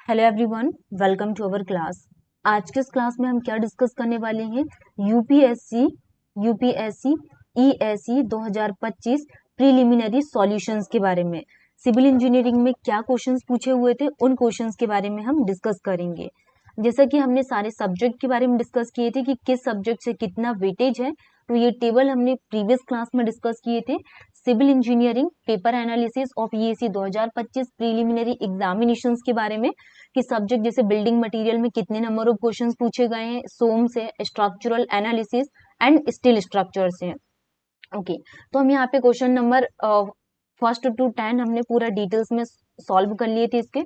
Hello everyone, welcome to our class. आज के इस क्लास में हम क्या डिस्कस करने वाले हैं? यूपीएससी ईएसई 2025 प्रीलिमिनरी सॉल्यूशंस के बारे में। सिविल इंजीनियरिंग में क्या क्वेश्चंस पूछे हुए थे, उन क्वेश्चंस के बारे में हम डिस्कस करेंगे। जैसा कि हमने सारे सब्जेक्ट के बारे में डिस्कस किए थे कि किस सब्जेक्ट से कितना वेटेज है, तो ये टेबल हमने प्रीवियस क्लास में डिस्कस किए थे। Civil engineering paper analysis of ESE 2025 preliminary examinations के बारे में कि सब्जेक्ट जैसे बिल्डिंग मटेरियल में कितने नंबर ऑफ क्वेश्चंस पूछे गए हैं, सोम से, structural analysis and steel structure से। ओके, तो हम यहाँ पे क्वेश्चन नंबर फर्स्ट टू 10 हमने पूरा डिटेल्स में सॉल्व कर लिए थे। इसके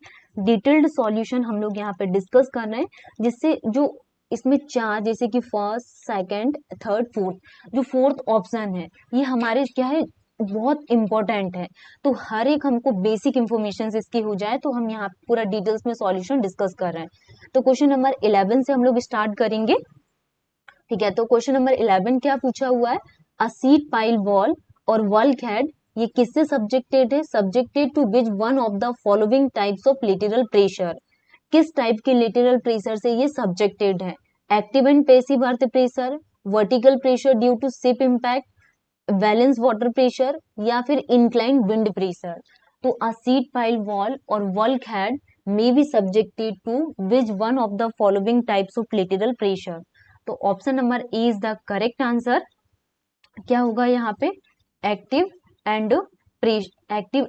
डिटेल्ड सॉल्यूशन हम लोग यहाँ पे डिस्कस कर रहे हैं, जिससे जो इसमें चार जैसे कि फर्स्ट, सेकंड, थर्ड, फोर्थ, जो फोर्थ ऑप्शन है ये हमारे क्या है, बहुत इंपॉर्टेंट है। तो हर एक हमको बेसिक इंफॉर्मेशन इसकी हो जाए, तो हम यहाँ पूरा डिटेल्स में सॉल्यूशन डिस्कस कर रहे हैं। तो क्वेश्चन नंबर 11 से हम लोग स्टार्ट करेंगे। ठीक है, तो क्वेश्चन नंबर 11 क्या पूछा हुआ है? अ सीट पाइल वॉल और वॉल्क हेड ये किससे सब्जेक्टेड है? Subjected to which one of the following types of lateral pressure. किस टाइप के लेटरल प्रेशर से ये सब्जेक्टेड है? Active and passive earth pressure, vertical pressure due to ship impact, balance water pressure या फिर इंक्लाइन विंड प्रेशर। तो a seat pile wall और bulkhead may be subjected to which one of the following types of lateral pressure। तो option number A is the correct answer. क्या होगा यहाँ पे? Active and active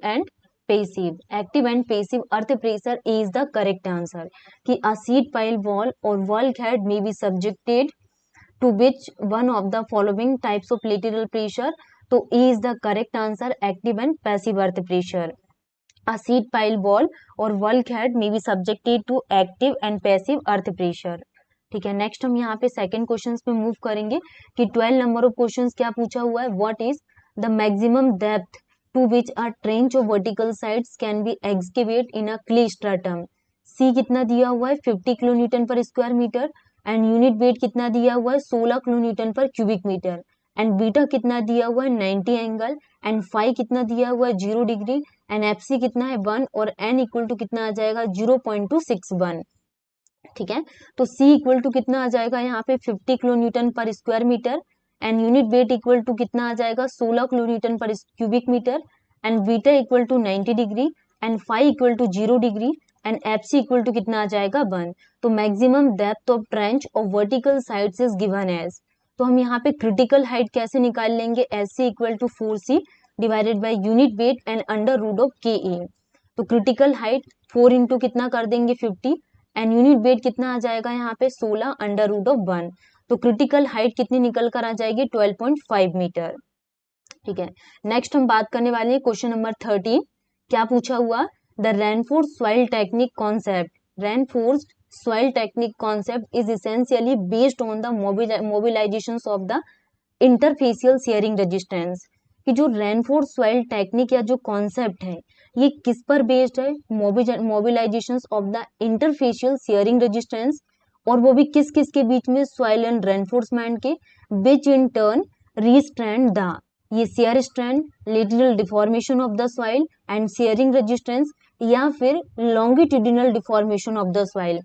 and passive earth pressure is the correct answer. कि a seat pile wall और bulkhead may be subjected to which one of the following types of lateral pressure. तो A is the correct answer, active and passive earth pressure. A seat pile wall और wall head may be subjected to active and passive earth pressure। ठीक है, next हम यहाँ पे second question पे move करेंगे कि 12 नंबर ऑफ क्वेश्चंस क्या पूछा हुआ है? What is the maximum depth to which a trench of vertical sides can be excavate in a clay stratum. C कितना दिया हुआ है? 50 kilo newton per square metre. And unit weight कितना दिया हुआ है? 16 kilo newton per cubic metre. And beta कितना दिया हुआ है? 90 एंगल। एंड फाई कितना दिया हुआ है? 0 डिग्री। एंड एफ सी कितना है? 1। और एन इक्वल टू कितना आ जाएगा? 0.261। ठीक है, तो सी इक्वल टू कितना आ जाएगा यहाँ पे? 50 kilo newton per square metre. And unit weight equal to कितना आ जाएगा? 16 kilo newton per cubic metre. And beta equal to 90 degree. And phi equal to 0 degree. And F C equal to कितना आ जाएगा? 1। तो maximum depth of trench of vertical sides is given as. तो हम यहाँ पे क्रिटिकल हाइट कैसे निकाल लेंगे? S C equal to 4c divided by unit weight and under root of K A. तो क्रिटिकल हाइट 4 इंटू कितना कर देंगे? 50। एंड यूनिट वेट कितना आ जाएगा यहाँ पे? 16 अंडर रूट ऑफ 1। तो क्रिटिकल हाइट कितनी निकल कर आ जाएगी? 12.5 मीटर। ठीक है, नेक्स्ट हम बात करने वाले हैं क्वेश्चन नंबर 13। क्या पूछा हुआ? The reinforce soil technique concept. Reinforce soil technique concept is essentially based on the mobilisation of the interfacial shearing resistance. कि जो रेनफोर्स सॉइल टेक्निक या जो कॉन्सेप्ट है ये किस पर बेस्ड है? Mobilisation of the interfacial shearing resistance. और वो भी किस किस के बीच में? सॉइल एंड रेनफोर्समेंट के, which in turn restrained the, ये shear strained, lateral deformation of the soil and shearing resistance, या फिर longitudinal deformation of the soil.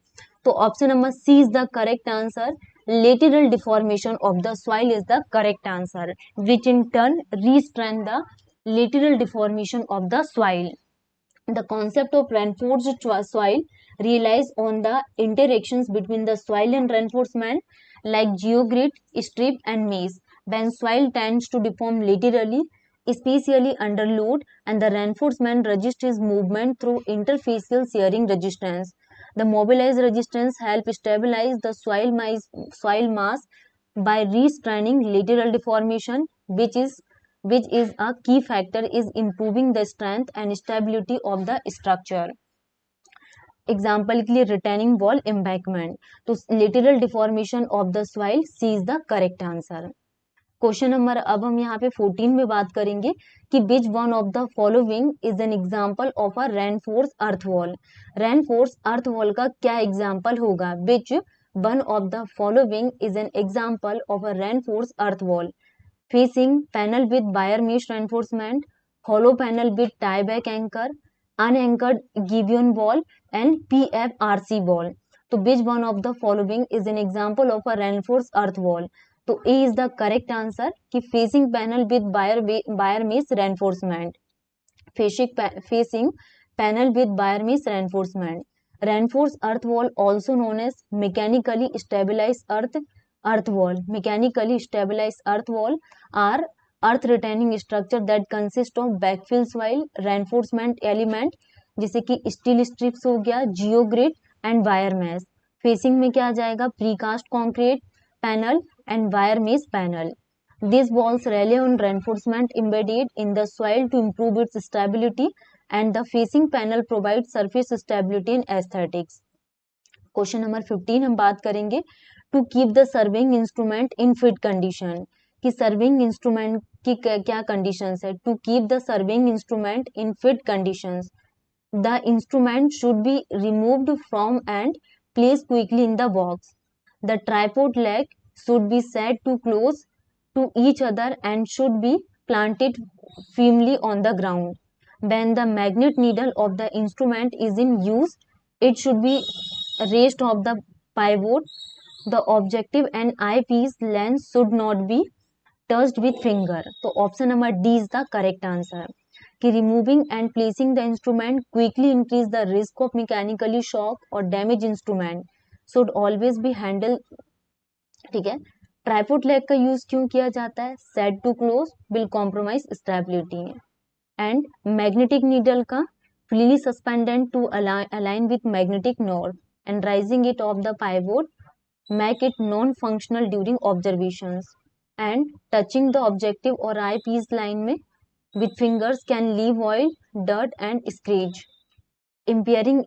तो option number C is the correct answer. Lateral deformation of the soil is the correct answer, which in turn restrain the lateral deformation of the soil. The concept of reinforced soil relies on the interactions between the soil and reinforcement like geogrid, strip and mesh. When soil tends to deform laterally, especially under load, and the reinforcement resists movement through interfacial shearing resistance. The mobilized resistance help stabilize the soil mass by restraining lateral deformation, which is a key factor is improving the strength and stability of the structure. Example के लिए retaining wall embankment. तो lateral deformation of the soil, C is the correct answer. Question number अब हम यहाँ पे 14 में बात करेंगे कि which one of the following is an example of a reinforce earth wall. Reinforce earth wall का क्या एग्जाम्पल होगा? Which one of the following is an example of a reinforce earth wall? Facing panel with wire mesh reinforcement, hollow panel with tie back anchor, unanchored Gibeon wall and PFRC wall. तो which one of the following is an example of a reinforced earth wall? तो A is the correct answer कि facing panel with wire mesh reinforcement. Facing panel with wire mesh reinforcement. Reinforced earth wall, also known as mechanically stabilized earth wall. Mechanically stabilized earth wall are earth retaining structure that consist of backfill soil reinforcement element जैसे कि steel strips हो गया, geogrid and wire mesh. Facing में क्या आ जाएगा, precast concrete panel and wire mesh panel. These walls rely on reinforcement embedded in the soil to improve its stability, and the facing panel provides surface stability and aesthetics. Question number 15 हम बात करेंगे to keep the surveying instrument in fit condition. कि surveying instrument की क्या conditions है. To keep the surveying instrument in fit conditions, the instrument should be removed from and place quickly in the box. The tripod leg should be set too close to each other and should be planted firmly on the ground. When the magnet needle of the instrument is in use, it should be raised off the pivot. The objective and eyepiece lens should not be touched with finger. तो option number D is the correct answer कि removing and placing the instrument quickly increase the risk of mechanically shock और damage. Instrument should always be handle. ठीक है. Tripod leg का use क्यों किया जाता है, set too close will compromise stability. And magnetic needle का freely suspended to align with magnetic north and raising it off the pivot make it non functional during observations. And touching the objective और eyepiece line में with fingers can leave oil, dirt and scratch, impairing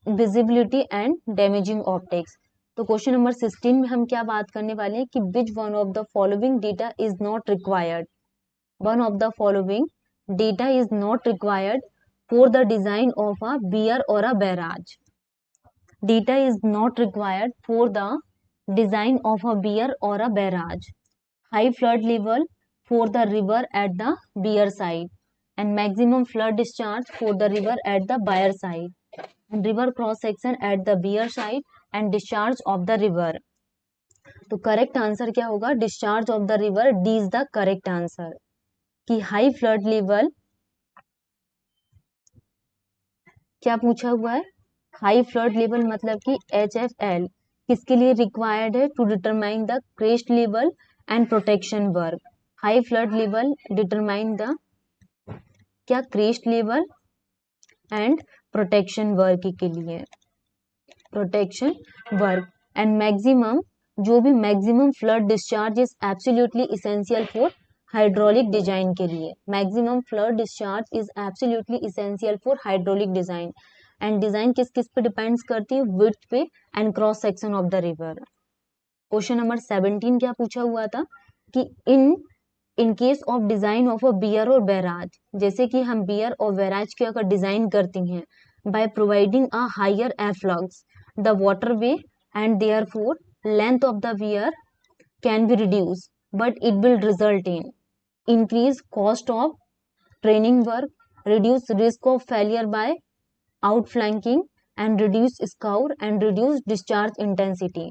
visibility and damaging optics. तो question number 16 में हम क्या बात करने वाले हैं कि which one of the following data is not required. One of the following data is not required for the design of a weir और a barrage. Data is not required for the design of a weir और a barrage. High flood level for the river at the weir side and maximum flood discharge for the river at the weir side and river cross section at the beer side and discharge of the river. तो correct answer क्या होगा, discharge of the river. D is the correct answer कि high flood level क्या पूछा हुआ है, high flood level मतलब कि HFL किसके लिए रिक्वायर्ड है, to determine the crest level and protection work. High flood level determine the क्या, crest level and protection work के लिए, प्रोटेक्शन वर्क. एंड मैक्सिमम, जो भी maximum flood discharge is absolutely essential for hydraulic design के लिए. Maximum flood discharge is absolutely essential for hydraulic design. And design किस किस पे डिपेंड्स करती है, विड्थ पे and cross section of the river. Question number 17 क्या पूछा हुआ था कि in case of design of a weir और बैराज, जैसे कि हम बियर और बैराज की अगर डिजाइन करती हैं by providing a higher efflux, the waterway and therefore length of the weir can be reduced, but it will result in increased cost of training work, reduced risk of failure by outflanking and reduced scour and reduced discharge intensity.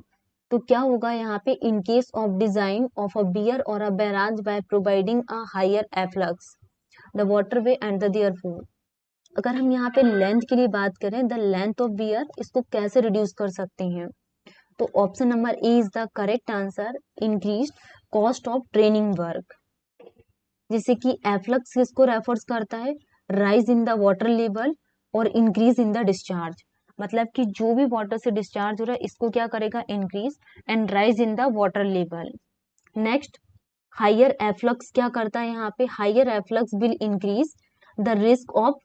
तो क्या होगा यहाँ पे, in case of design of a beer or a barrage by providing a higher efflux, the waterway and the therefore. अगर हम यहाँ पे length के लिए बात करें, द लेंथ ऑफ बियर, इसको कैसे रिड्यूस कर सकते हैं, तो option number A is the correct answer, increase cost of training work. जैसे कि एफ्लक्स किसको रेफर्स करता है, rise in the water level और इंक्रीज इन द डिस्चार्ज. मतलब कि जो भी वाटर से डिस्चार्ज हो रहा है इसको क्या करेगा, increase and rise in the water level. Next, higher afflux क्या करता है यहाँ पे, higher afflux will increase the risk of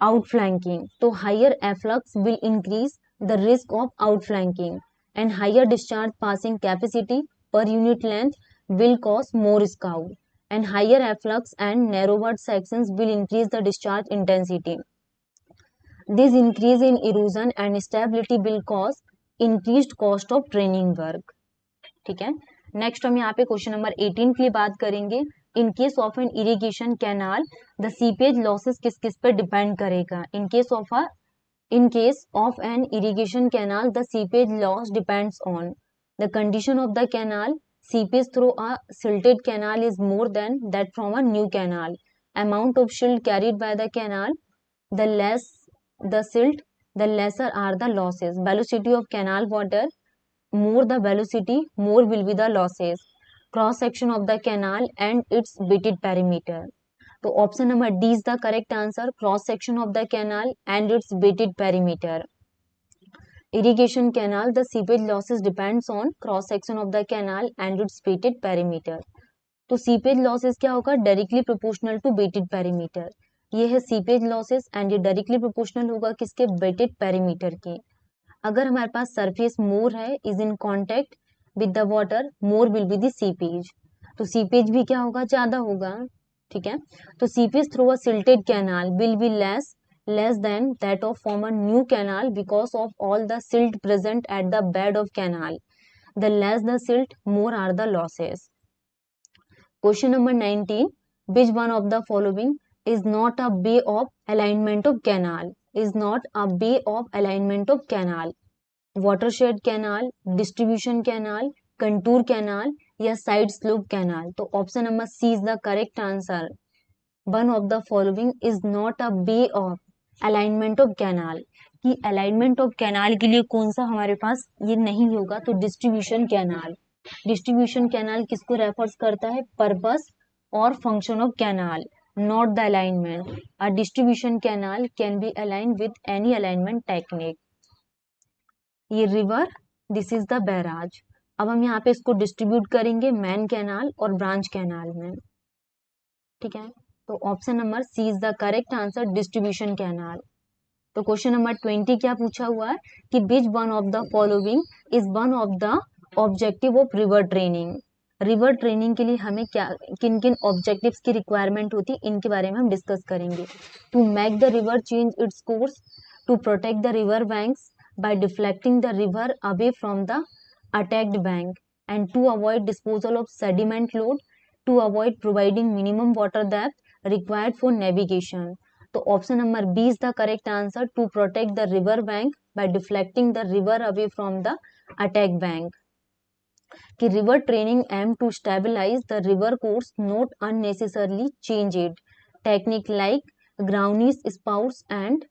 outflanking. तो higher efflux will increase the risk of outflanking, and higher discharge passing capacity per unit length will cause more scour, and higher efflux and narrower sections will increase the discharge intensity. This increase in erosion and stability will cause increased cost of training work. ठीक है. Next हम यहाँ पे question number 18 के लिए बात करेंगे in case of an irrigation canal the seepage losses किस किस पे डिपेंड करेगा? In case of an irrigation canal, the seepage loss depends on the condition of the canal. Seepage through a silted canal is more than that from a new canal. Amount of silt carried by the canal, the less the silt, the lesser are the losses. Velocity of canal water, more the velocity, more will be the losses. Cross section of the canal and its bitted perimeter. तो option number D is the correct answer, cross section of the canal and its wetted perimeter. Irrigation canal the seepage losses depends on cross section of the canal and its wetted perimeter. तो seepage losses क्या होगा? Directly proportional to wetted perimeter. ये है seepage losses and ये directly proportional होगा किसके? बेटेड perimeter के. अगर हमारे पास सरफेस मोर है, is in contact with the water, more will be the seepage. तो सीपेज भी क्या होगा? ज्यादा होगा. ठीक है, तो seepage through a silted canal will be less than that of from a new canal because of all the silt present at the bed of canal. The less the silt, more are the losses. Question number 19. Which one of the following is not a way of alignment of canal? Is not a way of alignment of canal. Watershed canal, distribution canal, contour canal या side slope canal. तो option number C is the correct answer. One of the following is not a way of alignment of canal. कि alignment of canal के लिए कौन सा हमारे पास ये नहीं होगा? तो डिस्ट्रीब्यूशन कैनाल. डिस्ट्रीब्यूशन कैनाल किसको रेफर्स करता है? पर्पस और function of canal, not the alignment. A distribution canal can be align with any alignment technique. ये river, this is the barrage. अब हम यहाँ पे इसको डिस्ट्रीब्यूट करेंगे मैन कैनाल और ब्रांच कैनाल में. ठीक है, तो option number C is the correct answer, distribution canal. तो क्वेश्चन नंबर 20 क्या पूछा हुआ है कि which one of the following is one of the objective of river training. River training के लिए हमें क्या किन किन ऑब्जेक्टिव्स की रिक्वायरमेंट होती है, इनके बारे में हम डिस्कस करेंगे. To make the river change its course, to protect the river banks by deflecting the river away from the attacked bank, and to avoid disposal of sediment load, to avoid providing minimum water depth required for navigation. तो option number B is the correct answer, to protect the river bank by deflecting the river away from the attack bank. कि river training aim to stabilize the river course, not unnecessarily change it. Technique like Groundy's spouts and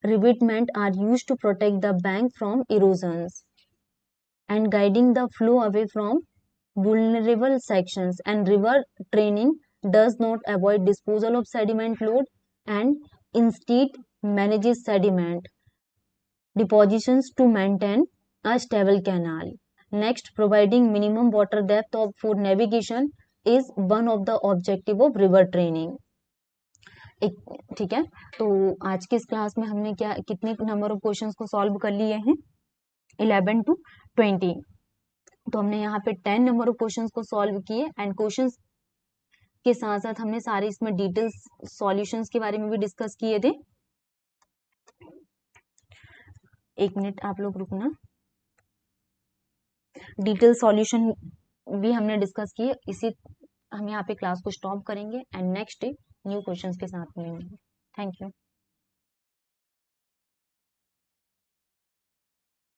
revetment are used to protect the bank from erosions and guiding the flow away from vulnerable sections. And river training does not avoid disposal of sediment load and instead manages sediment depositions to maintain a stable canal. Next, providing minimum water depth for navigation is one of the objective of river training. ठीक है, तो आज के इस class में हमने क्या कितने नंबर ऑफ क्वेश्चंस को सॉल्व कर लिए हैं? 11 to 20. तो हमने यहाँ पे 10 नंबर ऑफ क्वेश्चंस को सॉल्व किए एंड क्वेश्चंस के साथ साथ हमने सारे इसमें डिटेल्स सॉल्यूशंस के बारे में भी डिस्कस किए थे. एक मिनट आप लोग रुकना. डिटेल सॉल्यूशन भी हमने डिस्कस किए. इसी हम यहाँ पे क्लास को स्टॉप करेंगे and next day new questions के साथ मिलेंगे. Thank you.